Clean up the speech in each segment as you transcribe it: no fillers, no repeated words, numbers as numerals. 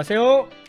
안녕하세요.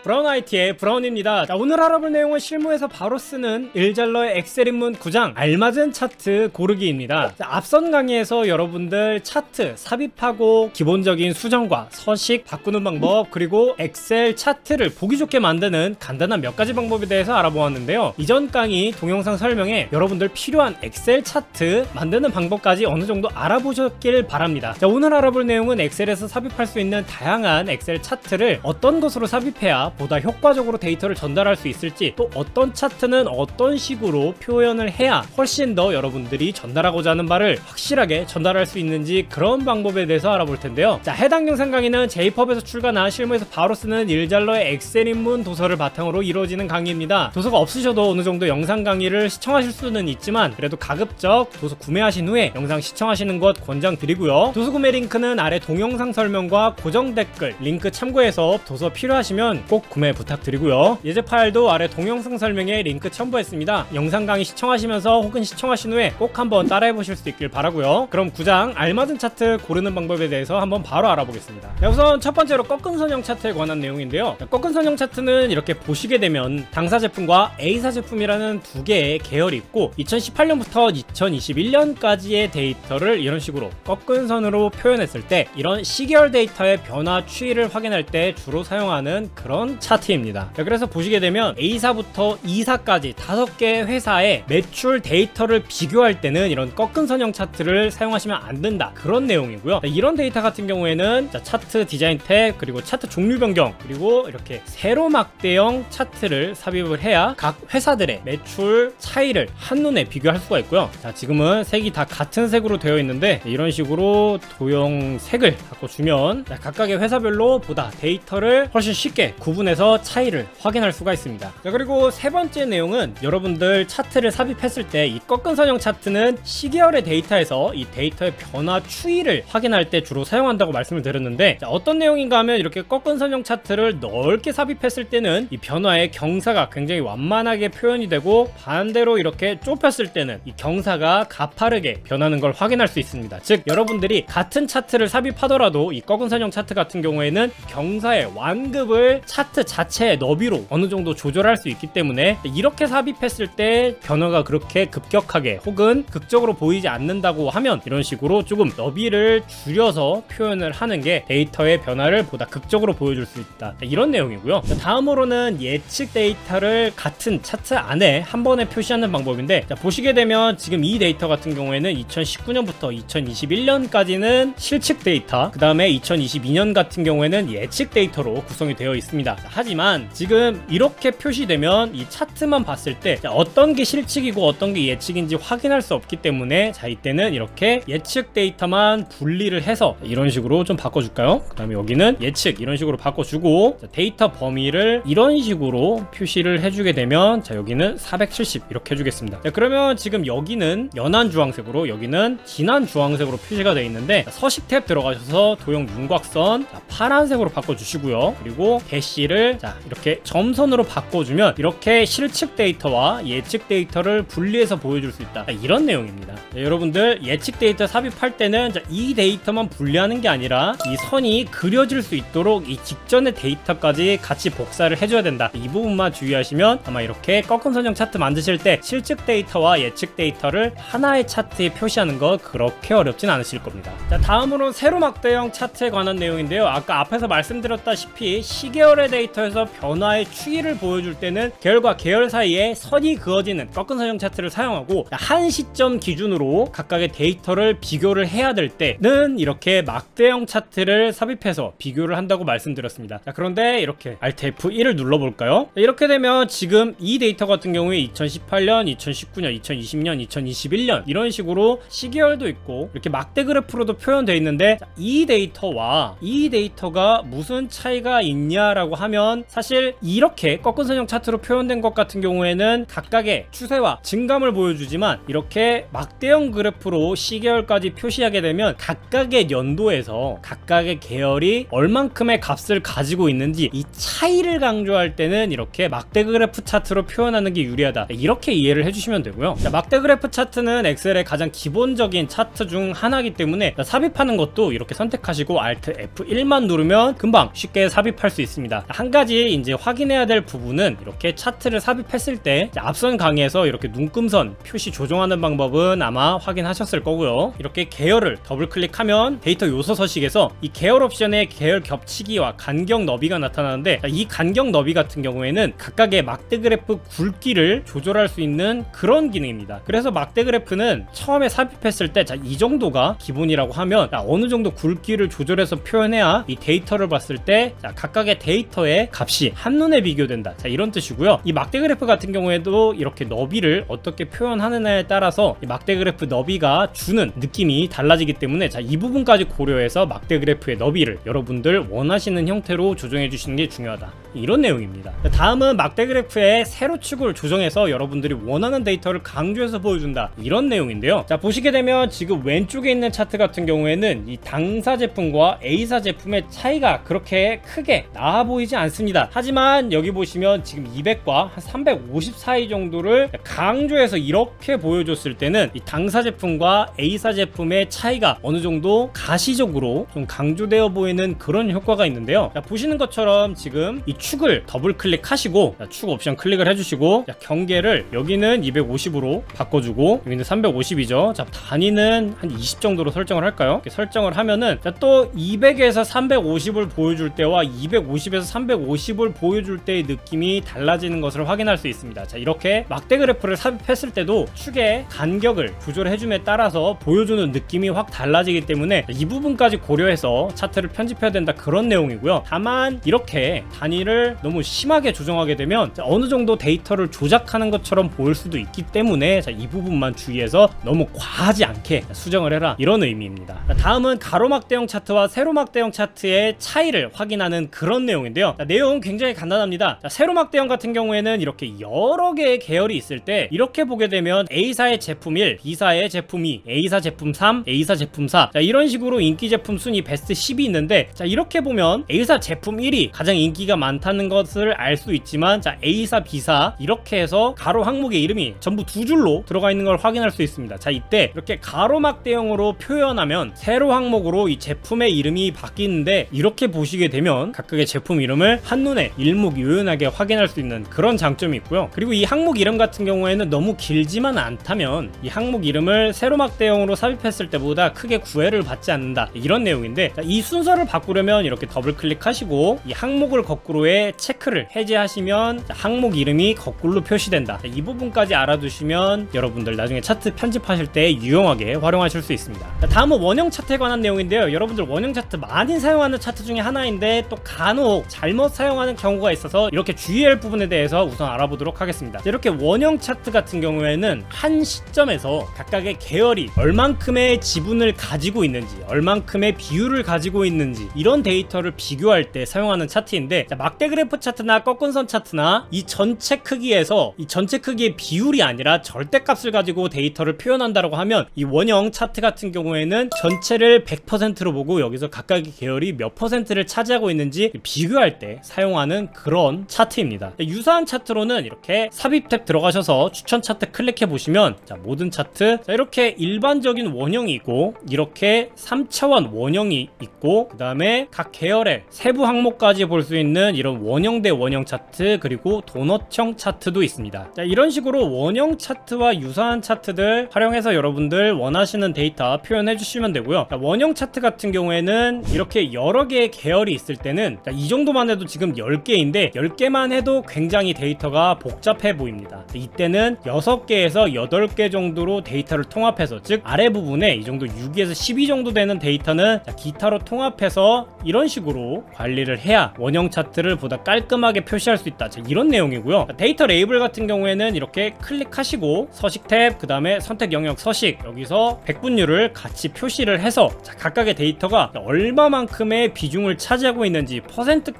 브라운 IT의 브라운입니다. 자, 오늘 알아볼 내용은 실무에서 바로 쓰는 일잘러의 엑셀 입문 9장 알맞은 차트 고르기입니다. 자, 앞선 강의에서 여러분들 차트 삽입하고 기본적인 수정과 서식 바꾸는 방법, 그리고 엑셀 차트를 보기 좋게 만드는 간단한 몇 가지 방법에 대해서 알아보았는데요. 이전 강의 동영상 설명에 여러분들 필요한 엑셀 차트 만드는 방법까지 어느 정도 알아보셨길 바랍니다. 자, 오늘 알아볼 내용은 엑셀에서 삽입할 수 있는 다양한 엑셀 차트를 어떤 것으로 삽입해야 보다 효과적으로 데이터를 전달할 수 있을지, 또 어떤 차트는 어떤 식으로 표현을 해야 훨씬 더 여러분들이 전달하고자 하는 바를 확실하게 전달할 수 있는지, 그런 방법에 대해서 알아볼 텐데요. 자, 해당 영상 강의는 제이펍에서 출간한 실무에서 바로 쓰는 일잘러의 엑셀 입문 도서를 바탕으로 이루어지는 강의입니다. 도서가 없으셔도 어느 정도 영상 강의를 시청하실 수는 있지만 그래도 가급적 도서 구매하신 후에 영상 시청하시는 것 권장드리고요. 도서 구매 링크는 아래 동영상 설명과 고정 댓글 링크 참고해서 도서 필요하시면 꼭 구매 부탁드리고요. 예제 파일도 아래 동영상 설명에 링크 첨부했습니다. 영상 강의 시청하시면서 혹은 시청하신 후에 꼭 한번 따라해보실 수 있길 바라고요. 그럼 9장 알맞은 차트 고르는 방법에 대해서 한번 바로 알아보겠습니다. 자, 우선 첫 번째로 꺾은 선형 차트에 관한 내용인데요. 자, 꺾은 선형 차트는 이렇게 보시게 되면 당사 제품과 A사 제품이라는 두 개의 계열이 있고 2018년부터 2021년까지의 데이터를 이런 식으로 꺾은 선으로 표현했을 때 이런 시계열 데이터의 변화 추이를 확인할 때 주로 사용하는 그런 차트입니다. 자, 그래서 보시게 되면 A사부터 E사까지 5개의 회사의 매출 데이터를 비교할 때는 이런 꺾은 선형 차트를 사용하시면 안 된다, 그런 내용이고요. 자, 이런 데이터 같은 경우에는 자, 차트 디자인 탭, 그리고 차트 종류 변경, 그리고 이렇게 세로 막대형 차트를 삽입을 해야 각 회사들의 매출 차이를 한눈에 비교할 수가 있고요. 자, 지금은 색이 다 같은 색으로 되어 있는데 이런 식으로 도형 색을 바꿔주면 자, 각각의 회사별로 보다 데이터를 훨씬 쉽게 구분해서 차이를 확인할 수가 있습니다. 자, 그리고 세 번째 내용은 여러분들 차트를 삽입했을 때 이 꺾은 선형 차트는 시계열의 데이터에서 이 데이터의 변화 추이를 확인할 때 주로 사용한다고 말씀을 드렸는데, 자, 어떤 내용인가 하면 이렇게 꺾은 선형 차트를 넓게 삽입했을 때는 이 변화의 경사가 굉장히 완만하게 표현이 되고, 반대로 이렇게 좁혔을 때는 이 경사가 가파르게 변하는 걸 확인할 수 있습니다. 즉 여러분들이 같은 차트를 삽입하더라도 이 꺾은 선형 차트 같은 경우에는 경사의 완급을 차트 자체의 너비로 어느 정도 조절할 수 있기 때문에 이렇게 삽입했을 때 변화가 그렇게 급격하게 혹은 극적으로 보이지 않는다고 하면 이런 식으로 조금 너비를 줄여서 표현을 하는 게 데이터의 변화를 보다 극적으로 보여줄 수 있다, 이런 내용이고요. 다음으로는 예측 데이터를 같은 차트 안에 한 번에 표시하는 방법인데, 자, 보시게 되면 지금 이 데이터 같은 경우에는 2019년부터 2021년까지는 실측 데이터, 그 다음에 2022년 같은 경우에는 예측 데이터로 구성이 되어 있습니다. 자, 하지만 지금 이렇게 표시되면 이 차트만 봤을 때 자, 어떤 게 실측이고 어떤 게 예측인지 확인할 수 없기 때문에 자, 이때는 이렇게 예측 데이터만 분리를 해서 이런 식으로 좀 바꿔줄까요? 그 다음에 여기는 예측 이런 식으로 바꿔주고, 자, 데이터 범위를 이런 식으로 표시를 해주게 되면 자, 여기는 470 이렇게 해주겠습니다. 자, 그러면 지금 여기는 연한 주황색으로 여기는 진한 주황색으로 표시가 되어 있는데, 자, 서식 탭 들어가셔서 도형 윤곽선 자, 파란색으로 바꿔주시고요. 그리고 대시를 자, 이렇게 점선으로 바꿔주면 이렇게 실측 데이터와 예측 데이터를 분리해서 보여줄 수 있다, 이런 내용입니다. 자, 여러분들 예측 데이터 삽입할 때는 자, 이 데이터만 분리하는 게 아니라 이 선이 그려질 수 있도록 이 직전의 데이터까지 같이 복사를 해줘야 된다, 이 부분만 주의하시면 아마 이렇게 꺾은 선형 차트 만드실 때 실측 데이터와 예측 데이터를 하나의 차트에 표시하는 거 그렇게 어렵진 않으실 겁니다. 자, 다음으로는 세로 막대형 차트에 관한 내용인데요. 아까 앞에서 말씀드렸다시피 시계열의 데이터에서 변화의 추이를 보여줄 때는 계열과 계열 사이에 선이 그어지는 꺾은 선형 차트를 사용하고, 한 시점 기준으로 각각의 데이터를 비교를 해야 될 때는 이렇게 막대형 차트를 삽입해서 비교를 한다고 말씀드렸습니다. 자, 그런데 이렇게 Alt F1을 눌러볼까요? 자, 이렇게 되면 지금 이 데이터 같은 경우에 2018년, 2019년, 2020년, 2021년 이런 식으로 시계열도 있고 이렇게 막대 그래프로도 표현되어 있는데, 자, 이 데이터와 이 데이터가 무슨 차이가 있냐라고 하면 하면 사실 이렇게 꺾은 선형 차트로 표현된 것 같은 경우에는 각각의 추세와 증감을 보여주지만 이렇게 막대형 그래프로 시계열까지 표시하게 되면 각각의 연도에서 각각의 계열이 얼만큼의 값을 가지고 있는지 이 차이를 강조할 때는 이렇게 막대 그래프 차트로 표현하는 게 유리하다, 이렇게 이해를 해주시면 되고요. 자, 막대 그래프 차트는 엑셀의 가장 기본적인 차트 중 하나이기 때문에 삽입하는 것도 이렇게 선택하시고 Alt F1만 누르면 금방 쉽게 삽입할 수 있습니다. 한 가지 이제 확인해야 될 부분은 이렇게 차트를 삽입했을 때 앞선 강의에서 이렇게 눈금선 표시 조정하는 방법은 아마 확인하셨을 거고요. 이렇게 계열을 더블 클릭하면 데이터 요소 서식에서 이 계열 옵션에 계열 겹치기와 간격 너비가 나타나는데, 이 간격 너비 같은 경우에는 각각의 막대 그래프 굵기를 조절할 수 있는 그런 기능입니다. 그래서 막대 그래프는 처음에 삽입했을 때 이 정도가 기본이라고 하면 어느 정도 굵기를 조절해서 표현해야 이 데이터를 봤을 때 각각의 데이터의 값이 한눈에 비교된다, 이런 뜻이고요. 이 막대 그래프 같은 경우에도 이렇게 너비를 어떻게 표현하느냐에 따라서 이 막대 그래프 너비가 주는 느낌이 달라지기 때문에 이 부분까지 고려해서 막대 그래프의 너비를 여러분들 원하시는 형태로 조정해 주시는 게 중요하다, 이런 내용입니다. 다음은 막대 그래프의 세로축을 조정해서 여러분들이 원하는 데이터를 강조해서 보여준다, 이런 내용인데요. 자, 보시게 되면 지금 왼쪽에 있는 차트 같은 경우에는 이 당사 제품과 A사 제품의 차이가 그렇게 크게 나아 보이지 않습니다. 하지만 여기 보시면 지금 200과 한 350 사이 정도를 강조해서 이렇게 보여줬을 때는 이 당사 제품과 A사 제품의 차이가 어느 정도 가시적으로 좀 강조되어 보이는 그런 효과가 있는데요. 자, 보시는 것처럼 지금 이 축을 더블 클릭하시고 축 옵션 클릭을 해주시고, 경계를 여기는 250으로 바꿔주고 여기는 350이죠. 자, 단위는 한 20 정도로 설정을 할까요? 이렇게 설정을 하면은 또 200에서 350을 보여줄 때와 250에서 350을 보여줄 때의 느낌이 달라지는 것을 확인할 수 있습니다. 자, 이렇게 막대 그래프를 삽입했을 때도 축의 간격을 조절해줌에 따라서 보여주는 느낌이 확 달라지기 때문에 이 부분까지 고려해서 차트를 편집해야 된다, 그런 내용이고요. 다만 이렇게 단위를 너무 심하게 조정하게 되면 어느 정도 데이터를 조작하는 것처럼 보일 수도 있기 때문에 이 부분만 주의해서 너무 과하지 않게 수정을 해라, 이런 의미입니다. 다음은 가로막대형 차트와 세로막대형 차트의 차이를 확인하는 그런 내용인데요. 내용은 굉장히 간단합니다. 세로막대형 같은 경우에는 이렇게 여러 개의 계열이 있을 때 이렇게 보게 되면 A사의 제품 1, B사의 제품 2, A사 제품 3, A사 제품 4, 이런 식으로 인기 제품 순위 베스트 10이 있는데, 이렇게 보면 A사 제품 1이 가장 인기가 많다는 것을 알 수 있지만 A사, B사 이렇게 해서 가로 항목의 이름이 전부 두 줄로 들어가 있는 걸 확인할 수 있습니다. 자, 이때 이렇게 가로막대형으로 표현하면 세로 항목으로 이 제품의 이름이 바뀌는데, 이렇게 보시게 되면 각각의 제품 이름을 한눈에 일목요연하게 확인할 수 있는 그런 장점이 있고요. 그리고 이 항목 이름 같은 경우에는 너무 길지만 않다면 이 항목 이름을 세로막대형으로 삽입했을 때보다 크게 구애를 받지 않는다, 이런 내용인데, 이 순서를 바꾸려면 이렇게 더블 클릭하시고 이 항목을 거꾸로의 체크를 해제하시면 항목 이름이 거꾸로 표시된다, 이 부분까지 알아두시면 여러분들 나중에 차트 편집하실 때 유용하게 활용하실 수 있습니다. 다음은 원형 차트에 관한 내용인데요. 여러분들 원형 차트 많이 사용하는 차트 중에 하나인데 또 간혹 잘못 사용하는 경우가 있어서 이렇게 주의할 부분에 대해서 우선 알아보도록 하겠습니다. 이렇게 원형 차트 같은 경우에는 한 시점에서 각각의 계열이 얼만큼의 지분을 가지고 있는지, 얼만큼의 비율을 가지고 있는지, 이런 데이터를 비교할 때 사용하는 차트인데, 막대 그래프 차트나 꺾은 선 차트나 이 전체 크기에서 이 전체 크기의 비율이 아니라 절대값을 가지고 데이터를 표현한다고 하면 이 원형 차트 같은 경우에는 전체를 100%로 보고 여기서 각각의 계열이 몇 %를 차지하고 있는지 비교할 때 사용하는 그런 차트입니다. 유사한 차트로는 이렇게 삽입 탭 들어가셔서 추천 차트 클릭해 보시면 모든 차트, 이렇게 일반적인 원형이 있고 이렇게 3차원 원형이 있고, 그 다음에 각 계열의 세부 항목까지 볼 수 있는 이런 원형 대 원형 차트, 그리고 도넛형 차트도 있습니다. 이런 식으로 원형 차트와 유사한 차트들 활용해서 여러분들 원하시는 데이터 표현해 주시면 되고요. 원형 차트 같은 경우에는 이렇게 여러 개의 계열이 있을 때는 이 정도만 해도 지금 10개인데 10개만 해도 굉장히 데이터가 복잡해 보입니다. 이때는 6개에서 8개 정도로 데이터를 통합해서, 즉 아래 부분에 이 정도 6에서 12 정도 되는 데이터는 기타로 통합해서 이런 식으로 관리를 해야 원형 차트를 보다 깔끔하게 표시할 수 있다, 이런 내용이고요. 데이터 레이블 같은 경우에는 이렇게 클릭하시고 서식 탭, 그 다음에 선택 영역 서식, 여기서 백분율을 같이 표시를 해서 각각의 데이터가 얼마만큼의 비중을 차지하고 있는지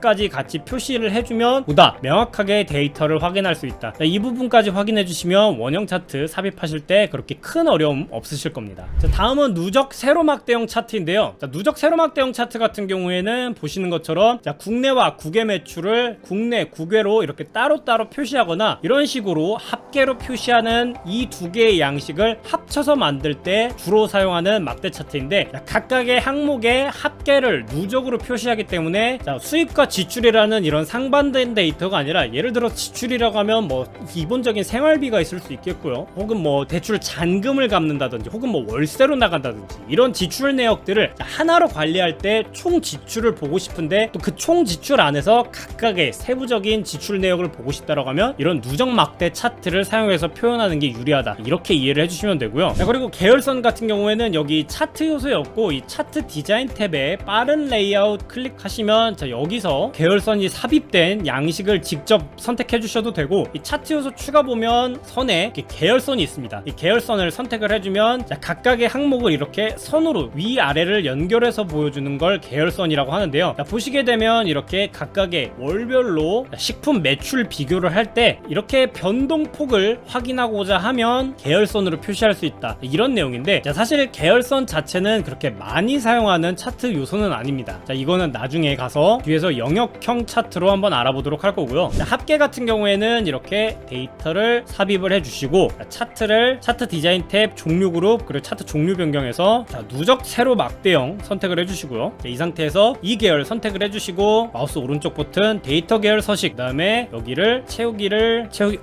부분까지 같이 표시를 해주면 보다 명확하게 데이터를 확인할 수 있다. 자, 이 부분까지 확인해 주시면 원형 차트 삽입하실 때 그렇게 큰 어려움 없으실 겁니다. 자, 다음은 누적 세로막대형 차트인데요. 자, 누적 세로막대형 차트 같은 경우에는 보시는 것처럼 자, 국내와 국외 매출을 국내 국외로 이렇게 따로따로 표시하거나 이런 식으로 합계로 표시하는 이 두 개의 양식을 합쳐서 만들 때 주로 사용하는 막대 차트인데, 자, 각각의 항목의 합계를 누적으로 표시하기 때문에 자, 수입과 지출이라는 이런 상반된 데이터가 아니라, 예를 들어 지출이라고 하면 뭐 기본적인 생활비가 있을 수 있겠고요, 혹은 뭐 대출 잔금을 갚는다든지, 혹은 뭐 월세로 나간다든지, 이런 지출 내역들을 하나로 관리할 때 총 지출을 보고 싶은데 또 그 총 지출 안에서 각각의 세부적인 지출 내역을 보고 싶다라고 하면 이런 누적 막대 차트를 사용해서 표현하는 게 유리하다, 이렇게 이해를 해주시면 되고요. 자, 그리고 계열선 같은 경우에는 여기 차트 요소에 없고 이 차트 디자인 탭에 빠른 레이아웃 클릭하시면 자, 여기서 계열선이 삽입된 양식을 직접 선택해 주셔도 되고, 이 차트 요소 추가 보면 선에 이렇게 계열선이 있습니다. 이 계열선을 선택을 해주면 자, 각각의 항목을 이렇게 선으로 위아래를 연결해서 보여주는 걸 계열선이라고 하는데요. 자, 보시게 되면 이렇게 각각의 월별로 식품 매출 비교를 할 때 이렇게 변동폭을 확인하고자 하면 계열선으로 표시할 수 있다, 이런 내용인데, 자, 사실 계열선 자체는 그렇게 많이 사용하는 차트 요소는 아닙니다. 자, 이거는 나중에 가서 뒤에서 영역형 차트로 한번 알아보도록 할 거고요. 자, 합계 같은 경우에는 이렇게 데이터를 삽입을 해주시고, 차트를 차트 디자인 탭 종류 그룹 그리고 차트 종류 변경해서 자, 누적 세로 막대형 선택을 해주시고요. 자, 이 상태에서 이 계열 선택을 해주시고 마우스 오른쪽 버튼 데이터 계열 서식, 그 다음에 여기를 채우기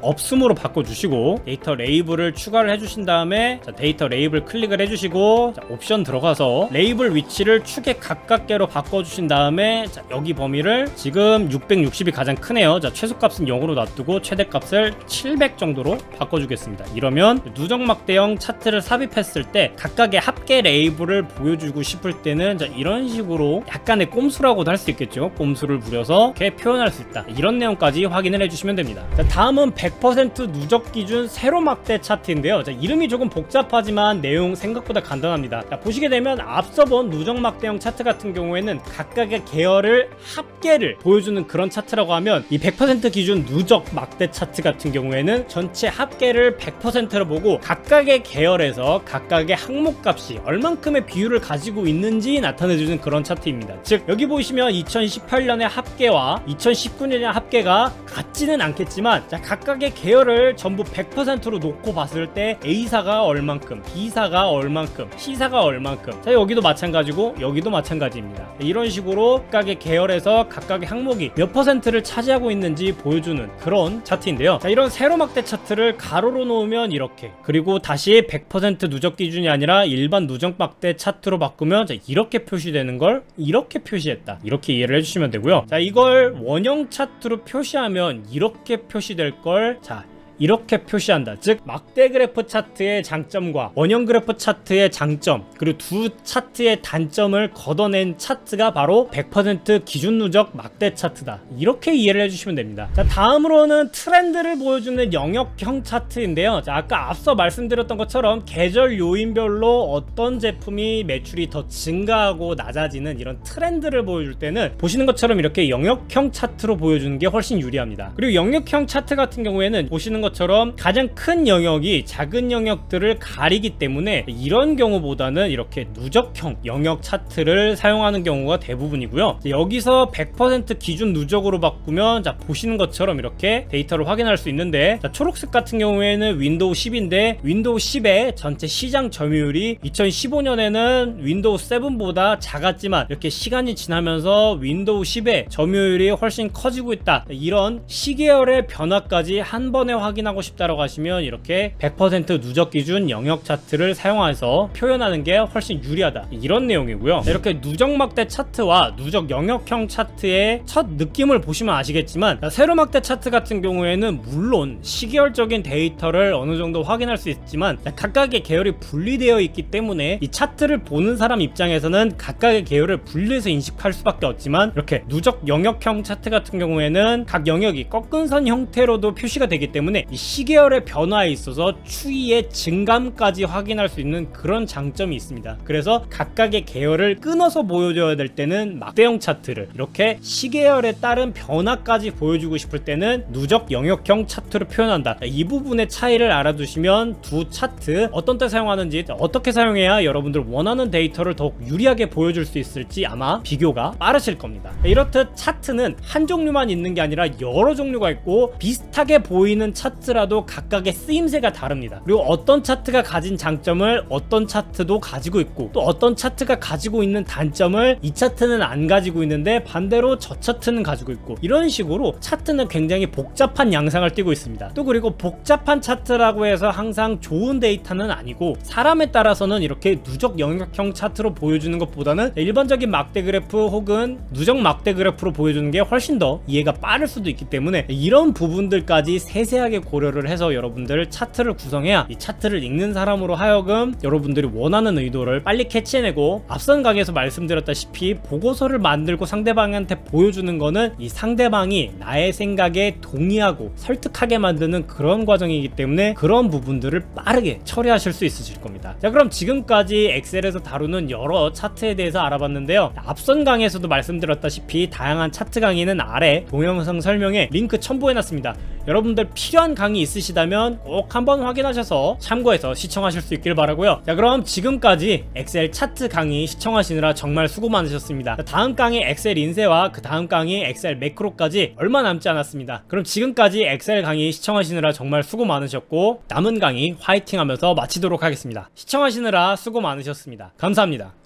없음으로 바꿔주시고 데이터 레이블을 추가를 해주신 다음에 자, 데이터 레이블 클릭을 해주시고 자, 옵션 들어가서 레이블 위치를 축에 가깝게로 바꿔주신 다음에 자, 여기 범위를 지금 660이 가장 크네요. 자, 최소값은 0으로 놔두고 최대값을 700 정도로 바꿔주겠습니다. 이러면 누적 막대형 차트를 삽입했을 때 각각의 합계 레이블을 보여주고 싶을 때는 자, 이런 식으로 약간의 꼼수라고도 할 수 있겠죠. 꼼수를 부려서 이렇게 표현할 수 있다, 이런 내용까지 확인을 해주시면 됩니다. 자, 다음은 100% 누적 기준 세로 막대 차트인데요. 자, 이름이 조금 복잡하지만 내용 생각보다 간단합니다. 자, 보시게 되면 앞서 본 누적 막대형 차트 같은 경우에는 각각의 계열을 합계를 보여주는 그런 차트라고 하면, 이 100% 기준 누적 막대 차트 같은 경우에는 전체 합계를 100%로 보고 각각의 계열에서 각각의 항목 값이 얼만큼의 비율을 가지고 있는지 나타내주는 그런 차트입니다. 즉 여기 보시면 2018년의 합계와 2019년의 합계가 같지는 않겠지만 자, 각각의 계열을 전부 100%로 놓고 봤을 때 A사가 얼만큼, B사가 얼만큼, C사가 얼만큼, 자, 여기도 마찬가지고 여기도 마찬가지입니다. 이런 식으로 각각의 계열에서 각각의 항목이 몇 퍼센트를 차지하고 있는지 보여주는 그런 차트인데요. 자, 이런 세로 막대 차트를 가로로 놓으면 이렇게, 그리고 다시 100% 누적 기준이 아니라 일반 누적 막대 차트로 바꾸면 자, 이렇게 표시되는 걸 이렇게 표시했다, 이렇게 이해를 해주시면 되고요. 자, 이걸 원형 차트로 표시하면 이렇게 표시될 걸 자, 이렇게 표시한다. 즉 막대 그래프 차트의 장점과 원형 그래프 차트의 장점, 그리고 두 차트의 단점을 걷어낸 차트가 바로 100% 기준 누적 막대 차트다, 이렇게 이해를 해주시면 됩니다. 자, 다음으로는 트렌드를 보여주는 영역형 차트인데요. 자, 아까 앞서 말씀드렸던 것처럼 계절 요인별로 어떤 제품이 매출이 더 증가하고 낮아지는 이런 트렌드를 보여줄 때는 보시는 것처럼 이렇게 영역형 차트로 보여주는 게 훨씬 유리합니다. 그리고 영역형 차트 같은 경우에는 보시는 것처럼 가장 큰 영역이 작은 영역들을 가리기 때문에 이런 경우보다는 이렇게 누적형 영역 차트를 사용하는 경우가 대부분이고요. 여기서 100% 기준 누적으로 바꾸면 자, 보시는 것처럼 이렇게 데이터를 확인할 수 있는데, 자, 초록색 같은 경우에는 윈도우 10인데 윈도우 10의 전체 시장 점유율이 2015년에는 윈도우 7보다 작았지만 이렇게 시간이 지나면서 윈도우 10의 점유율이 훨씬 커지고 있다, 이런 시계열의 변화까지 한 번에 확인하고 싶다라고 하시면 이렇게 100% 누적 기준 영역 차트를 사용해서 표현하는 게 훨씬 유리하다, 이런 내용이고요. 이렇게 누적 막대 차트와 누적 영역형 차트의 첫 느낌을 보시면 아시겠지만, 세로 막대 차트 같은 경우에는 물론 시계열적인 데이터를 어느 정도 확인할 수 있지만 각각의 계열이 분리되어 있기 때문에 이 차트를 보는 사람 입장에서는 각각의 계열을 분리해서 인식할 수밖에 없지만, 이렇게 누적 영역형 차트 같은 경우에는 각 영역이 꺾은 선 형태로도 표시가 되기 때문에 때문에 이 시계열의 변화에 있어서 추이의 증감까지 확인할 수 있는 그런 장점이 있습니다. 그래서 각각의 계열을 끊어서 보여줘야 될 때는 막대형 차트를, 이렇게 시계열에 따른 변화까지 보여주고 싶을 때는 누적 영역형 차트로 표현한다. 이 부분의 차이를 알아두시면 두 차트 어떤 때 사용하는지, 어떻게 사용해야 여러분들 원하는 데이터를 더욱 유리하게 보여줄 수 있을지 아마 비교가 빠르실 겁니다. 이렇듯 차트는 한 종류만 있는 게 아니라 여러 종류가 있고, 비슷하게 보이는 차트라도 각각의 쓰임새가 다릅니다. 그리고 어떤 차트가 가진 장점을 어떤 차트도 가지고 있고, 또 어떤 차트가 가지고 있는 단점을 이 차트는 안 가지고 있는데 반대로 저 차트는 가지고 있고, 이런 식으로 차트는 굉장히 복잡한 양상을 띠고 있습니다. 또 그리고 복잡한 차트라고 해서 항상 좋은 데이터는 아니고, 사람에 따라서는 이렇게 누적 영역형 차트로 보여주는 것보다는 일반적인 막대 그래프 혹은 누적 막대 그래프로 보여주는 게 훨씬 더 이해가 빠를 수도 있기 때문에, 이런 부분들까지 세세하게 고려를 해서 여러분들 차트를 구성해야 이 차트를 읽는 사람으로 하여금 여러분들이 원하는 의도를 빨리 캐치해내고, 앞선 강의에서 말씀드렸다시피 보고서를 만들고 상대방한테 보여주는 거는 이 상대방이 나의 생각에 동의하고 설득하게 만드는 그런 과정이기 때문에 그런 부분들을 빠르게 처리하실 수 있으실 겁니다. 자, 그럼 지금까지 엑셀에서 다루는 여러 차트에 대해서 알아봤는데요. 앞선 강의에서도 말씀드렸다시피 다양한 차트 강의는 아래 동영상 설명에 링크 첨부해놨습니다. 여러분들 필요한 강의 있으시다면 꼭 한번 확인하셔서 참고해서 시청하실 수 있길 바라고요. 자, 그럼 지금까지 엑셀 차트 강의 시청하시느라 정말 수고 많으셨습니다. 자, 다음 강의 엑셀 인쇄와 그 다음 강의 엑셀 매크로까지 얼마 남지 않았습니다. 그럼 지금까지 엑셀 강의 시청하시느라 정말 수고 많으셨고, 남은 강의 화이팅 하면서 마치도록 하겠습니다. 시청하시느라 수고 많으셨습니다. 감사합니다.